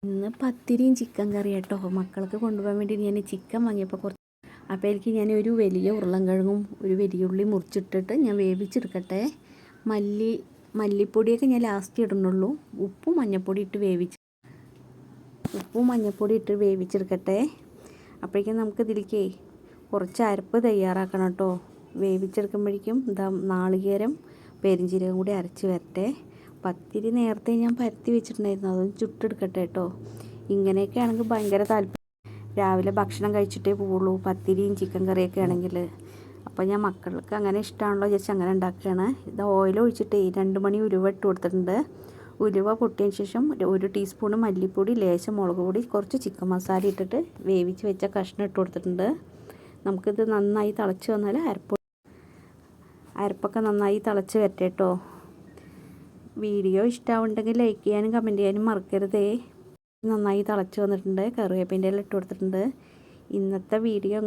ഇന്ന് പത്തിരിയും ചിക്കൻ കറി കേട്ടോ. മക്കൾക്ക് കൊണ്ടുപോകാൻ വേണ്ടി ഞാൻ ചിക്കൻ വാങ്ങിയപ്പോൾ കുറച്ച് അപ്പോൾ എനിക്ക് ഞാൻ ഒരു വലിയ ഉരുളൻകിഴങ്ങും ഒരു വലിയ ഉള്ളി മുറിച്ചിട്ടിട്ട് ഞാൻ വേവിച്ചെടുക്കട്ടെ. മല്ലിപ്പൊടിയൊക്കെ ഞാൻ ലാസ്റ്റ് ഇടുന്നുള്ളൂ. ഉപ്പും മഞ്ഞൾപ്പൊടി ഇട്ട് വേവിച്ചെടുക്കട്ടെ. അപ്പോഴേക്കും നമുക്ക് ഇതിലേക്ക് കുറച്ച് അരപ്പ് തയ്യാറാക്കണം കേട്ടോ. വേവിച്ചെടുക്കുമ്പോഴേക്കും നാളികേരം പെരിഞ്ചീരകം കൂടി അരച്ച് വരട്ടെ. പത്തിരി നേരത്തെ ഞാൻ പരത്തി വെച്ചിട്ടുണ്ടായിരുന്നു, അതൊന്ന് ചുട്ടെടുക്കട്ടെ കേട്ടോ. ഇങ്ങനെയൊക്കെ ആണെങ്കിൽ ഭയങ്കര താല്പര്യം. രാവിലെ ഭക്ഷണം കഴിച്ചിട്ടേ പോവുള്ളൂ പത്തിരിയും ചിക്കൻ കറിയൊക്കെ ആണെങ്കിൽ. അപ്പോൾ ഞാൻ മക്കൾക്ക് അങ്ങനെ ഇഷ്ടമാണല്ലോ വിചാരിച്ച് അങ്ങനെ ഉണ്ടാക്കുകയാണ്. ഇത് ഓയിൽ ഒഴിച്ചിട്ട് 2 മണി ഉലുവ ഇട്ട് കൊടുത്തിട്ടുണ്ട്. ഉലുവ പൊട്ടിയതിന് ശേഷം 1 ടീസ്പൂൺ മല്ലിപ്പൊടി, ലേശം മുളക് പൊടി, കുറച്ച് ചിക്കൻ മസാല ഇട്ടിട്ട് വേവിച്ച് വെച്ച കഷ്ണം ഇട്ട് കൊടുത്തിട്ടുണ്ട്. നമുക്കിത് നന്നായി തിളച്ച് വന്നാൽ അരപ്പൊക്കെ നന്നായി തിളച്ച് വരട്ടെ കേട്ടോ. വീഡിയോ ഇഷ്ടമാവുണ്ടെങ്കിൽ ലൈക്ക് ചെയ്യാനും കമൻറ്റ് ചെയ്യാനും മറക്കരുതേ. നന്നായി തിളച്ച് വന്നിട്ടുണ്ട്. കറിവേപ്പിൻ്റെ ഇല ഇട്ട് കൊടുത്തിട്ടുണ്ട്. ഇന്നത്തെ വീഡിയോ